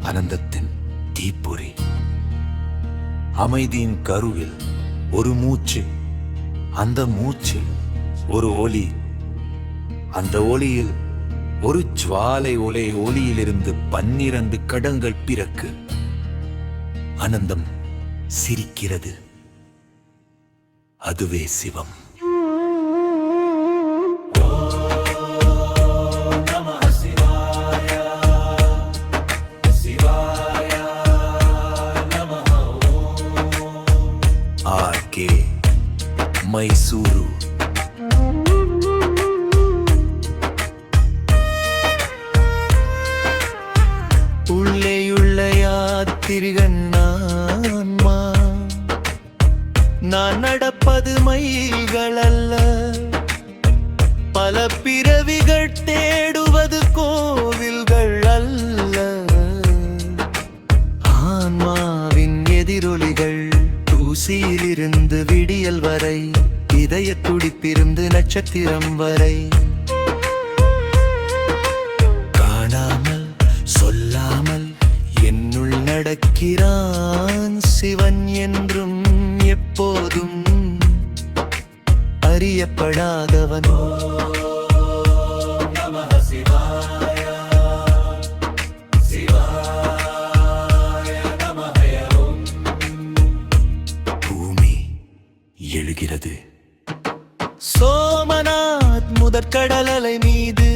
அனந்தத்தின் தீப்பொறி. அமைதியின் கருவில் ஒரு மூச்சு, அந்த மூச்சில் ஒரு ஒளி, அந்த ஒளியில் ஒரு ஜுவாலை ஒளியிலிருந்து 12 கடங்கள் பிறக்கு. அனந்தம் சிரிக்கிறது, அதுவே சிவம். ஆர்கே மைசூரு. உள்ளேயுள்ள யாத்திரிகன் நான்மா, நான் நடப்பது மைல்கள் அல்ல, பல பிறவிகள் தேடுவது கோவில்கள் அல்ல. ஆன்மாவின் எதிரொலிகள் தூசியிலிருந்து விடியல் வரை, இதய துடிப்பிருந்து நட்சத்திரம் வரை. காணாமல் சொல்லாமல் என்னுள் நடக்கிறான் சிவன், என்றும் எப்போதும் அறியப்படாதவன். பூமி எழுகிறது. சோமநாத் முதற்கடல் அலை மீது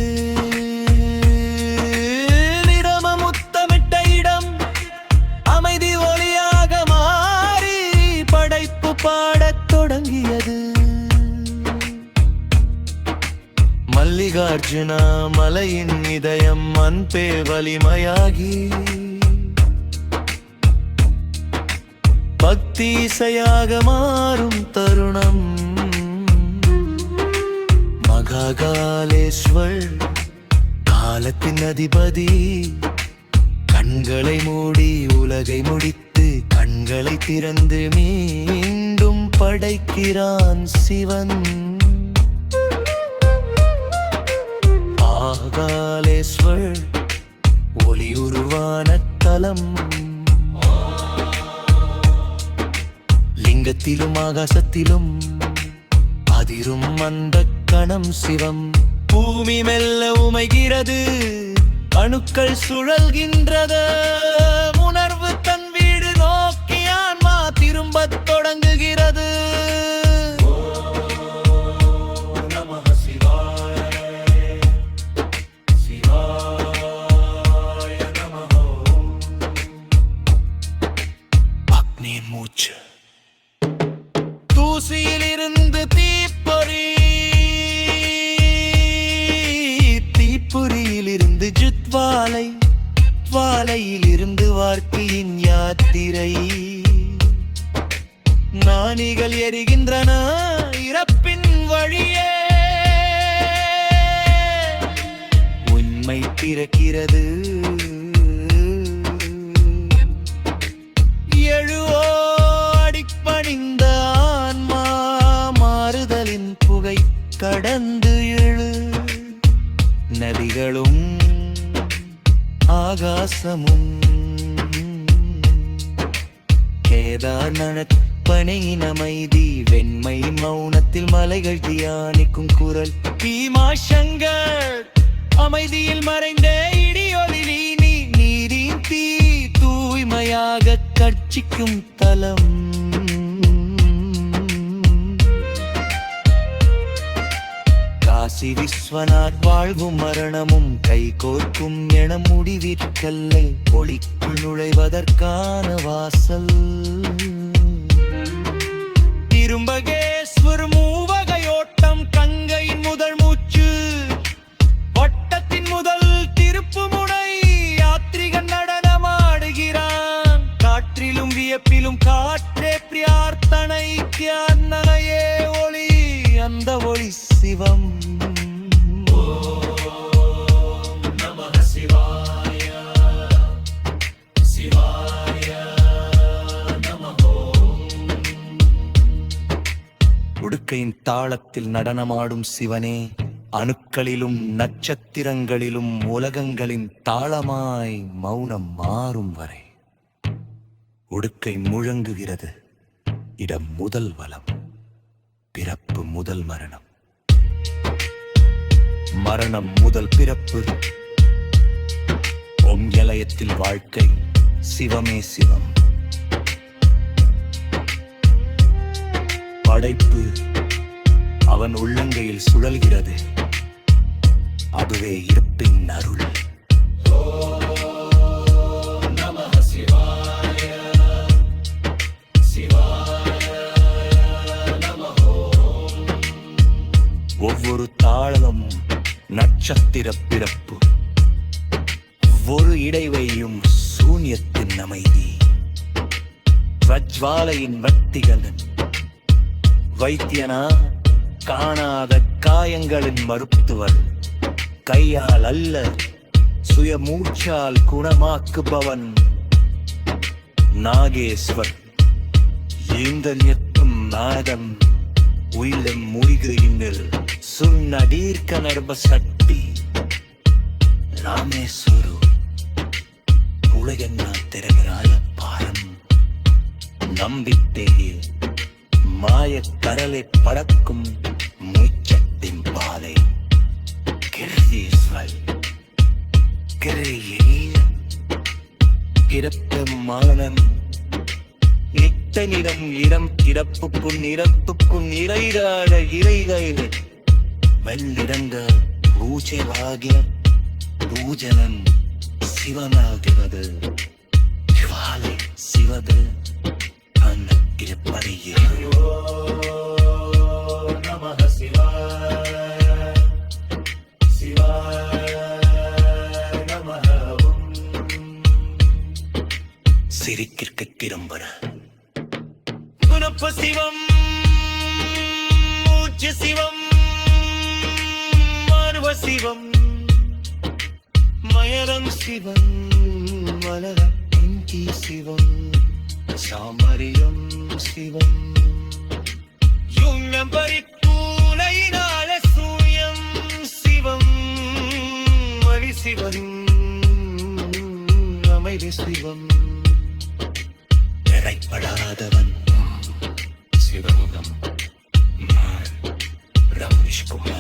நிரமமுத்தமிட்ட இடம், அமைதி ஒளியாக மாறி படைப்பு பாடத் தொடங்கியது. மல்லிகார்ஜுனா மலையின் இதயம் அன்பே வலிமையாகி, பக்தி இசையாக மாறும் தருணம். மகாகாலேஸ்வர் காலத்தின் அதிபதி, கண்களை மூடி உலகை முடித்து, கண்களை திறந்து மீண்டும் படைக்கிறான் சிவன். மகாகாலேஸ்வர் ஒளி உருவான தலம், லிங்கத்திலும் ஆகாசத்திலும் அதிரும் அந்த கணம் சிவம். பூமி மெல்ல உமைகிறது, அணுக்கள் சுழல்கின்றது, உணர்வு தன் வீடு நோக்கி ஆன்மா திரும்பத் தொடங்குகிறது. அக்னியின் மூச்சு, தூசியிலிருந்து தீப்பொறி, தீப்பொறியிலிருந்து ஜுத்வாலை, வாலையிலிருந்து வாழ்க்கையின் யாத்திரை. நாணிகள் எரிகின்றன இறப்பின் வழியே, உண்மை பிறக்கிறது. எழுவோ அடிப்பணிந்த ஆன்மா, மாறுதலின் புகை கடந்து எழு. நதிகளும் ஆகாசமும் கேதார்நாத் பனையின் அமைதி, வெண்மை மௌனத்தில் மலைகள் தியானிக்கும் குரல். பீமா சங்கர் அமைதியில் மறைந்தே இடியொலி, நீரின் தீ தூய்மையாக கட்சிக்கும் தலம். காசி விஸ்வநாத் வாழ்வும் மரணமும் கைகோர்க்கும் என முடிவிற்கல்லை, ஒளிக்குள் நுழைவதற்கான வாசல். திரும்பகேஸ்வர் மூவகையோட்டம், கங்கையின் முதல் மூச்சு, வட்டத்தின் முதல் திருப்பு முனை, யாத்ரிகன் நடனமாடுகிறான். காற்றிலும் வியப்பிலும் காற்றே பிரார்த்தனை, தியானனையே ஒளி, அந்த ஒளி சிவம். உடுக்கையின் தாளத்தில் நடனமாடும் சிவனே, அணுக்களிலும் நட்சத்திரங்களிலும் உலகங்களின் தாளமாய் மௌனம் மாறும் வரை உடுக்கை முழங்குகிறது. இடம் முதல் வலம், பிறப்பு முதல் மரணம், மரணம் முதல் பிறப்பு. ஒங்கலயத்தில் வாழ்க்கை, சிவமே சிவம். படைப்பு அவன் உள்ளங்கையில் சுழல்கிறது. அதுவே இருப்பின் அருள். ஒவ்வொரு தாளமும் நட்சத்திர பிறப்பு, ஒவ்வொரு இடைவையும் சூன்யத்தின் அமைதி. பிரஜ்வாலையின் வட்டிகளன் வைத்தியனா, காணாத காயங்களின் மருத்துவர். கையால் அல்ல, சுய மூச்சால் குணமாக்குபவன் நாகேஸ்வர். ஈந்தன்யத்தும் நாதம் உயிலும் மூழ்கையினில் சுண்ண தீர்க்க நர்ப சக்தி. ராமேஸ்வரு உலகென்னா திறமையால பாரம். நம்பித்தேயே மாயக் கடலை பறக்கும் மூச்சத்தின் பாதை. கிருதீஸ்வர் கிரையே கிரப்ப மானன். இத்தனிடம் இடம் இறப்புக்கும் இறப்புக்கும் இறைடாட இறைகள் மெல்லிடங்க பூஜைவாகிய பூஜனன் சிவனாகிறது. ஜுவாலை சிவது அந்த திருப்பதியே. நம சிவாய சிவாய நம. சிரிக்கிற்கு கிரம்பர குணப்ப சிவம், மூச்சு சிவம், மார்வ சிவம், மயரம் சிவம், மலர இங்கி சிவம், சாமரியம் சிவம். யுங்கம் பரிப்பூனையினால சூயம் சிவம், மணி சிவம், அமைதி சிவம். திரைப்படாதவன் சிவமுகம் ரமேஷ்குமார்.